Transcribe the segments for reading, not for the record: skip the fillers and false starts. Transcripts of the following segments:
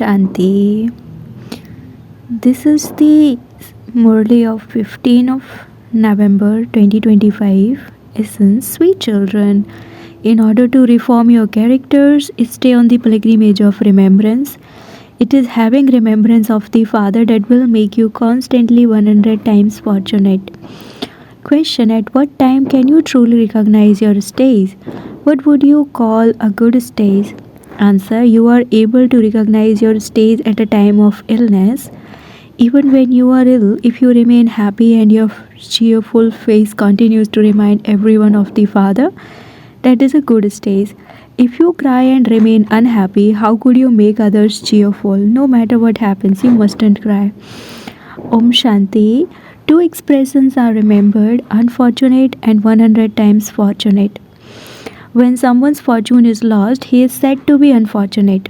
Shanti. This is the Murli of 15 of November 2025. Essence, sweet children. In order to reform your characters, stay on the pilgrimage of remembrance. It is having remembrance of the Father that will make you constantly 100 times fortunate. Question: at what time can you truly recognize your stage? What would you call a good stage? Answer: you are able to recognize your stage at a time of illness. Even when you are ill, if you remain happy and your cheerful face continues to remind everyone of the Father, that is a good stage. If you cry and remain unhappy, how could you make others cheerful? No matter what happens, you mustn't cry. Om Shanti. Two expressions are remembered: unfortunate and 100 times fortunate. When someone's fortune is lost, he is said to be unfortunate.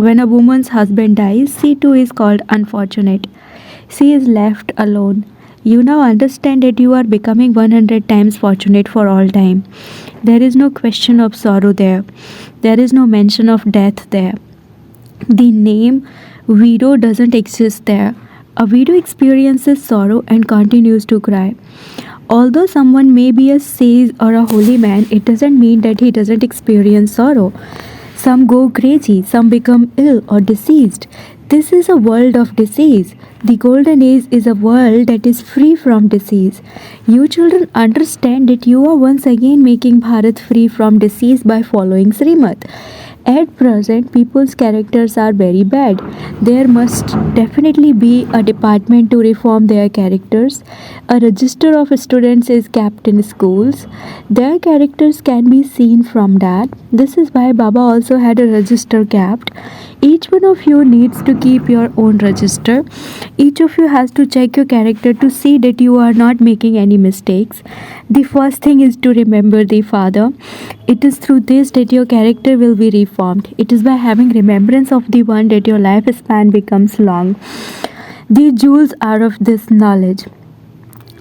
When a woman's husband dies, she too is called unfortunate. She is left alone. You now understand that you are becoming 100 times fortunate for all time. There is no question of sorrow there. There is no mention of death there. The name widow doesn't exist there. A widow experiences sorrow and continues to cry. Although someone may be a sage or a holy man, it doesn't mean that he doesn't experience sorrow. Some go crazy, some become ill or diseased. This is a world of disease. The golden age is a world that is free from disease. You children understand that you are once again making Bharat free from disease by following Srimad. At present, people's characters are very bad. There must definitely be a department to reform their characters. A register of students is kept in schools. Their characters can be seen from that. This is why Baba also had a register kept. Each one of you needs to keep your own register. Each of you has to check your character to see that you are not making any mistakes. The first thing is to remember the Father. It is through this that your character will be reformed. It is by having remembrance of the One that your lifespan becomes long. The jewels are of this knowledge.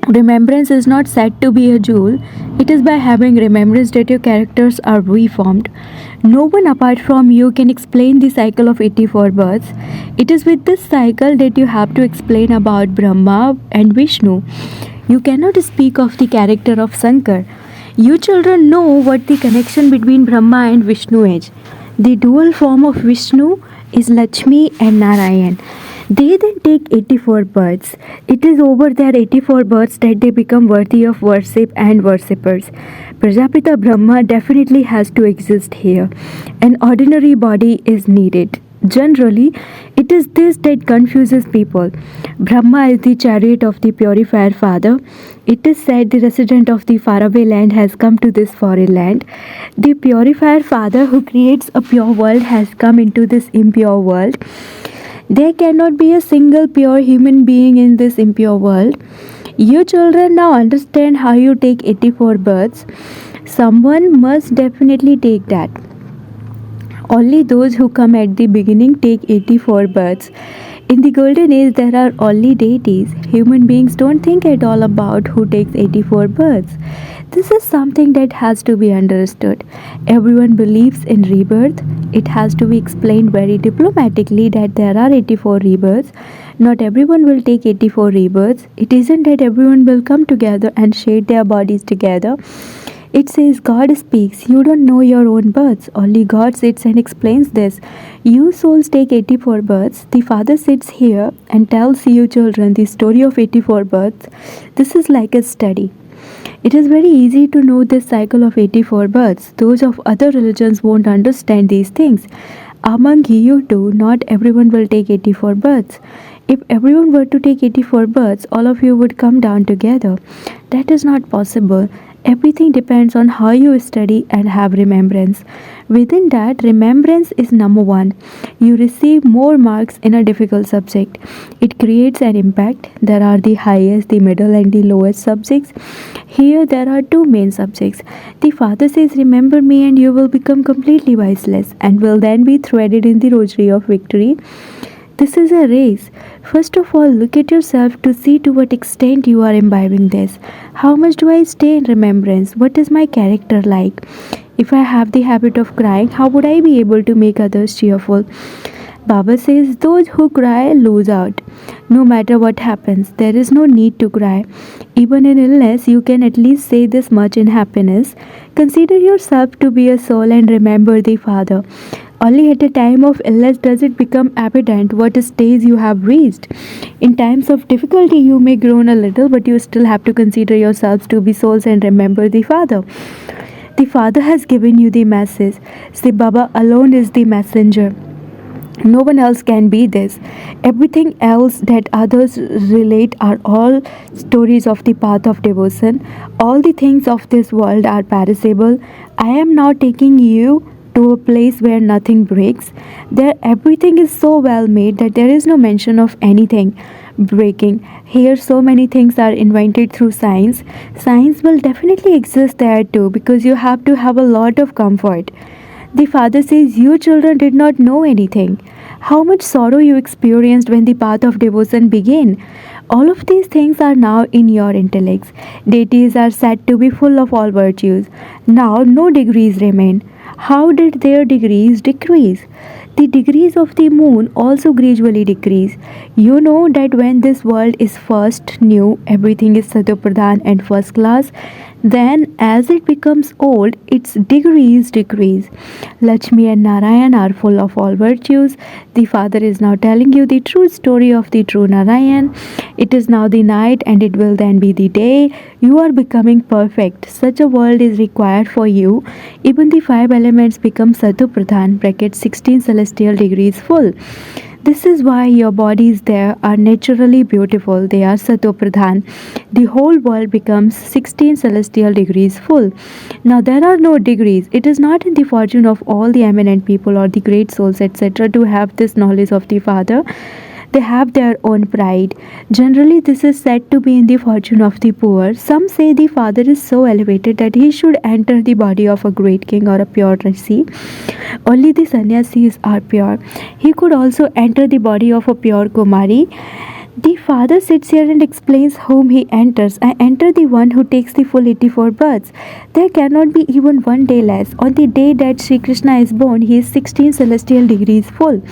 Remembrance is not said to be a jewel. It is by having remembrance that your characters are reformed. No one apart from you can explain the cycle of 84 births. It is with this cycle that you have to explain about Brahma and Vishnu. You cannot speak of the character of Shankar. You children know what the connection between Brahma and Vishnu is. The dual form of Vishnu is Lakshmi and Narayan. They then take 84 births. It is over their 84 births that they become worthy of worship and worshippers. Prajapita Brahma definitely has to exist here. An ordinary body is needed. Generally, it is this that confuses people. Brahma is the chariot of the purifier Father. It is said the resident of the faraway land has come to this foreign land. The purifier Father who creates a pure world has come into this impure world. There cannot be a single pure human being in this impure world. You children now understand how you take 84 births. Someone must definitely take that. Only those who come at the beginning take 84 births. In the golden age, there are only deities. Human beings don't think at all about who takes 84 births. This is something that has to be understood. Everyone believes in rebirth. It has to be explained very diplomatically that there are 84 rebirths. Not everyone will take 84 rebirths. It isn't that everyone will come together and shade their bodies together. It says God speaks. You don't know your own births. Only God sits and explains this. You souls take 84 births. The Father sits here and tells you children the story of 84 births. This is like a study. It is very easy to know this cycle of 84 births. Those of other religions won't understand these things. Among you too, not everyone will take 84 births. If everyone were to take 84 births, all of you would come down together. That is not possible. Everything depends on how you study and have remembrance. Within that, remembrance is number one. You receive more marks in a difficult subject. It creates an impact. There are the highest, the middle, and the lowest subjects. Here, there are two main subjects. The Father says, remember me and you will become completely voiceless and will then be threaded in the rosary of victory. This is a race. First of all, look at yourself to see to what extent you are imbibing this. How much do I stay in remembrance? What is my character like? If I have the habit of crying, how would I be able to make others cheerful? Baba says those who cry lose out. No matter what happens, there is no need to cry. Even in illness, you can at least say this much in happiness. Consider yourself to be a soul and remember the Father. Only at a time of illness does it become evident what stage you have reached. In times of difficulty, you may groan a little, but you still have to consider yourselves to be souls and remember the Father. The Father has given you the message. Say Baba alone is the messenger. No one else can be this. Everything else that others relate are all stories of the path of devotion. All the things of this world are perishable. I am now taking you to a place where nothing breaks. There everything is so well made that there is no mention of anything breaking. Here so many things are invented through science. Science will definitely exist there too because you have to have a lot of comfort. The father says, you children did not know anything. How much sorrow you experienced when the path of devotion began. All of these things are now in your intellects. Deities are said to be full of all virtues. Now no degrees remain. How did their degrees decrease? The degrees of the moon also gradually decrease. You know that when this world is first new, everything is Satopradhan and first class. Then, as it becomes old, its degrees decrease. Lakshmi and Narayan are full of all virtues. The Father is now telling you the true story of the true Narayan. It is now the night and it will then be the day. You are becoming perfect. Such a world is required for you. Even the five elements become Satopradhan, bracket 16 celestial degrees full. This is why your bodies there are naturally beautiful. They are Satopradhan. The whole world becomes 16 celestial degrees full. Now there are no degrees. It is not in the fortune of all the eminent people or the great souls, etc., to have this knowledge of the Father. They have their own pride. Generally, this is said to be in the fortune of the poor. Some say the Father is so elevated that he should enter the body of a great king or a pure rishi. Only the sannyasis are pure. He could also enter the body of a pure Kumari. The father sits here and explains whom he enters. I enter the one who takes the full 84 births. There cannot be even one day less. On the day that Sri Krishna is born, he is 16 celestial degrees full.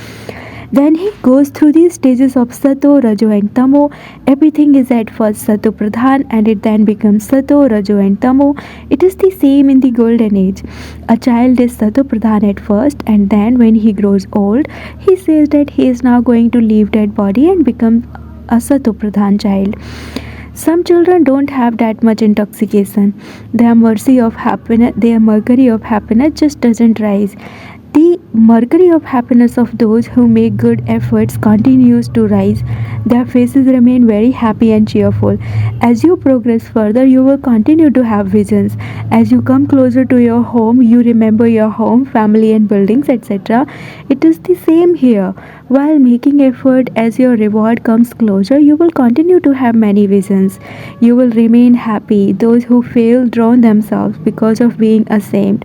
Then he goes through these stages of Sato, Rajo and Tamo. Everything is at first Sato Pradhan and it then becomes Sato, Rajo and Tamo. It is the same in the golden age. A child is Sato Pradhan at first and then when he grows old, he says that he is now going to leave that body and become a Sato Pradhan child. Some children don't have that much intoxication. Their mercy of happiness, their mercury of happiness just doesn't rise. The mercury of happiness of those who make good efforts continues to rise. Their faces remain very happy and cheerful. As you progress further, you will continue to have visions. As you come closer to your home, you remember your home, family, and buildings, etc. It is the same here. While making effort, as your reward comes closer, you will continue to have many visions. You will remain happy. Those who fail drown themselves because of being ashamed.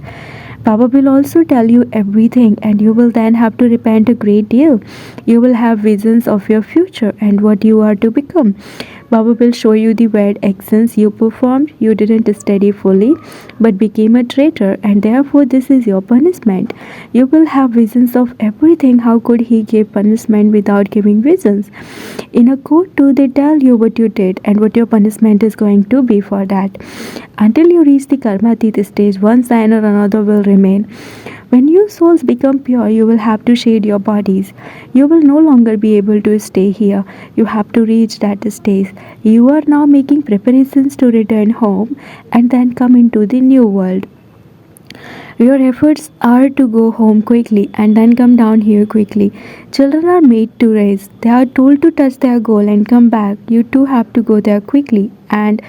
Baba will also tell you everything, and you will then have to repent a great deal. You will have visions of your future and what you are to become. Baba will show you the bad actions you performed. You didn't study fully, but became a traitor, and therefore this is your punishment. You will have visions of everything. How could he give punishment without giving visions? In a court too, they tell you what you did and what your punishment is going to be for that. Until you reach the Karmatit stage, one sign or another will remain. When you souls become pure, you will have to shed your bodies. You will no longer be able to stay here. You have to reach that stage. You are now making preparations to return home and then come into the new world. Your efforts are to go home quickly and then come down here quickly. Children are made to race. They are told to touch their goal and come back. You too have to go there quickly and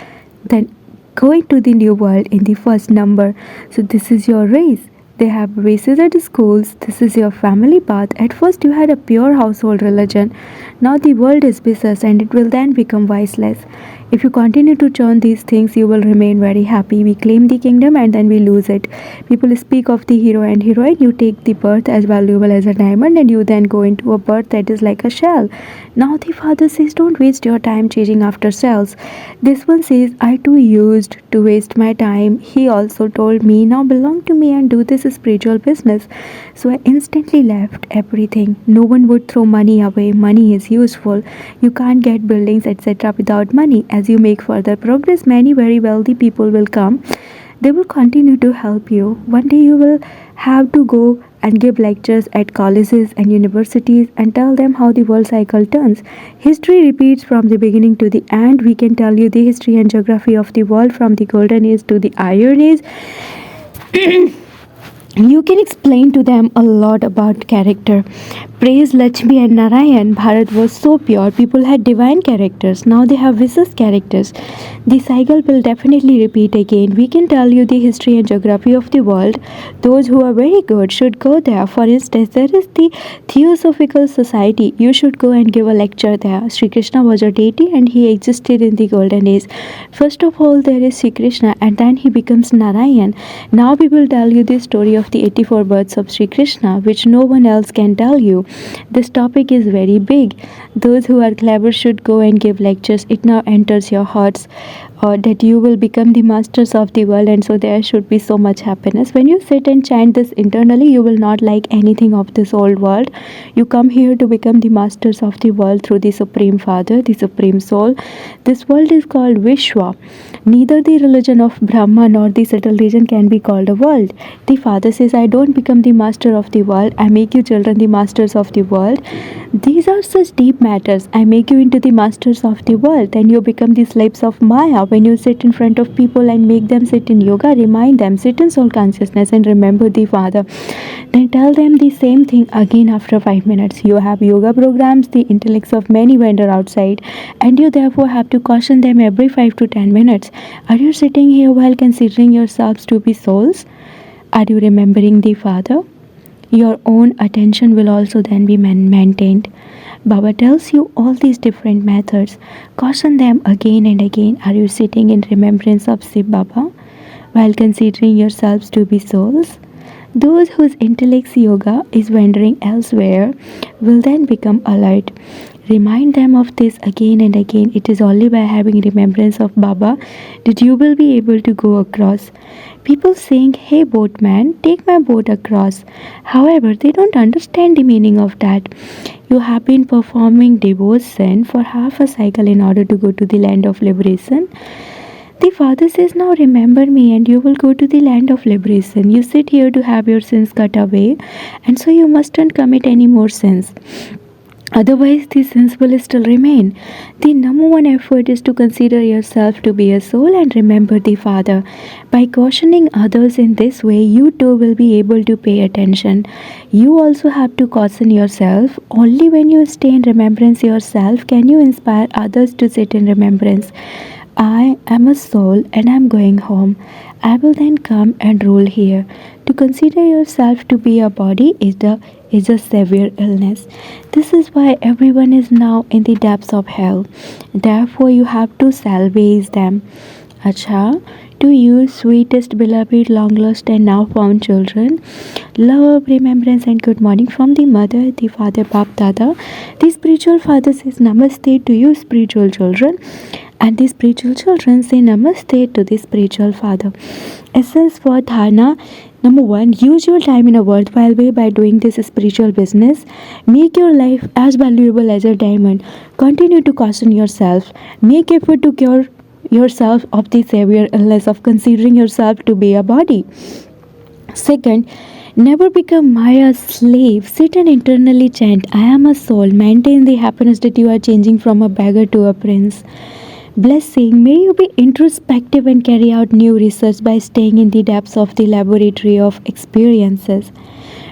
then going to the new world in the first number. So this is your race. They have races at schools. This is your family path. At first you had a pure household religion. Now the world is business and it will then become viceless. If you continue to churn these things, you will remain very happy. We claim the kingdom and then we lose it. People speak of the hero and heroine. You take the birth as valuable as a diamond and you then go into a birth that is like a shell. Now the father says, don't waste your time chasing after shells. This one says, I too used to waste my time. He also told me, now belong to me and do this spiritual business. So I instantly left everything. No one would throw money away. Money is useful. You can't get buildings, etc. without money. As you make further progress, many very wealthy people will come. They will continue to help you. One day you will have to go and give lectures at colleges and universities and tell them how the world cycle turns. History repeats from the beginning to the end. We can tell you the history and geography of the world from the golden age to the iron age. You can explain to them a lot about character. Praise Lakshmi and Narayan. Bharat was so pure. People had divine characters. Now they have vicious characters. The cycle will definitely repeat again. We can tell you the history and geography of the world. Those who are very good should go there. For instance, there is the Theosophical Society. You should go and give a lecture there. Sri Krishna was a deity and he existed in the golden age. First of all, there is Sri Krishna and then he becomes Narayan. Now we will tell you the story of the 84 births of Sri Krishna, which no one else can tell you. This topic is very big. Those who are clever should go and give lectures. It now enters your hearts that you will become the masters of the world, and so there should be so much happiness. When you sit and chant this internally, you will not like anything of this old world. You come here to become the masters of the world through the Supreme Father, the Supreme Soul. This world is called Vishwa. Neither the religion of Brahma nor the subtle religion can be called a world. The Father says, I don't become the master of the world. I make you children the masters of the world. These are such deep matters. I make you into the masters of the world. Then you become the slaves of Maya. When you sit in front of people and make them sit in yoga, remind them, sit in soul consciousness and remember the Father. Then tell them the same thing again after 5 minutes. You have yoga programs, the intellects of many wander outside, and you therefore have to caution them every 5 to 10 minutes. Are you sitting here while considering yourselves to be souls? Are you remembering the Father? Your own attention will also then be maintained. Baba tells you all these different methods. Caution them again and again. Are you sitting in remembrance of Shiv Baba while considering yourselves to be souls? Those whose intellect's yoga is wandering elsewhere will then become alert. Remind them of this again and again. It is only by having remembrance of Baba that you will be able to go across. People saying, hey boatman, take my boat across. However, they don't understand the meaning of that. You have been performing devotion for half a cycle in order to go to the land of liberation. The Father says, now remember me and you will go to the land of liberation. You sit here to have your sins cut away, and so you mustn't commit any more sins. Otherwise, the sins will still remain. The number one effort is to consider yourself to be a soul and remember the Father. By cautioning others in this way, you too will be able to pay attention. You also have to caution yourself. Only when you stay in remembrance yourself can you inspire others to sit in remembrance. I am a soul and I am going home. I will then come and rule here. To consider yourself to be a body is a severe illness. This is why everyone is now in the depths of hell. Therefore, you have to salvage them. Acha, to you, sweetest, beloved, long lost and now found children, love, remembrance, and good morning from the mother, the father, Bap Dada. The spiritual father says Namaste to you, spiritual children, and the spiritual children say Namaste to the spiritual father. Essence for dharana. Number 1, use your time in a worthwhile way by doing this spiritual business. Make your life as valuable as a diamond. Continue to caution yourself. Make effort to cure yourself of the severe illness of considering yourself to be a body. Second, never become Maya's slave. Sit and internally chant, I am a soul. Maintain the happiness that you are changing from a beggar to a prince. Blessing, may you be introspective and carry out new research by staying in the depths of the laboratory of experiences.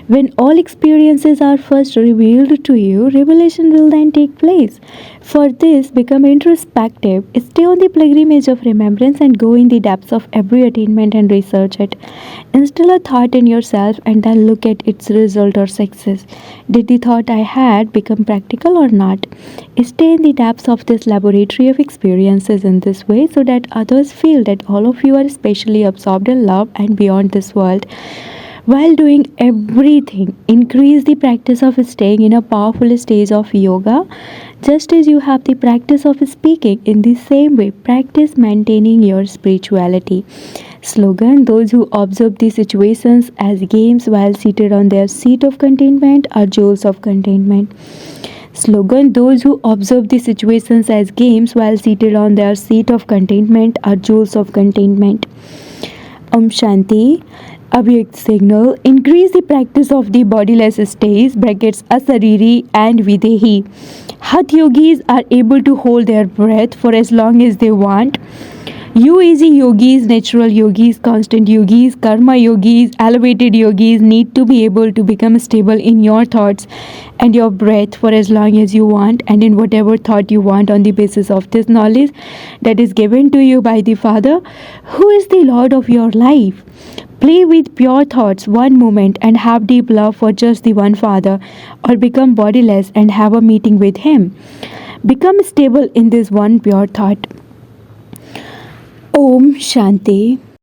When all experiences are first revealed to you, revelation will then take place. For this, become introspective, stay on the pilgrimage of remembrance, and go in the depths of every attainment and research it. Instill a thought in yourself and then look at its result or success. Did the thought I had become practical or not? Stay in the depths of this laboratory of experiences in this way so that others feel that all of you are specially absorbed in love and beyond this world. While doing everything, increase the practice of staying in a powerful stage of yoga. Just as you have the practice of speaking, in the same way, practice maintaining your spirituality. Slogan: those who observe the situations as games while seated on their seat of contentment are jewels of contentment. Slogan: those who observe the situations as games while seated on their seat of contentment are jewels of contentment. Om Shanti. Abhyakt signal: increase the practice of the bodiless states brackets asariri and videhi. Hatha yogis are able to hold their breath for as long as they want. You easy yogis, natural yogis, constant yogis, karma yogis, elevated yogis need to be able to become stable in your thoughts and your breath for as long as you want, and in whatever thought you want, on the basis of this knowledge that is given to you by the Father, who is the Lord of your life. Play with pure thoughts one moment and have deep love for just the one Father, or become bodiless and have a meeting with Him. Become stable in this one pure thought. Om Shanti.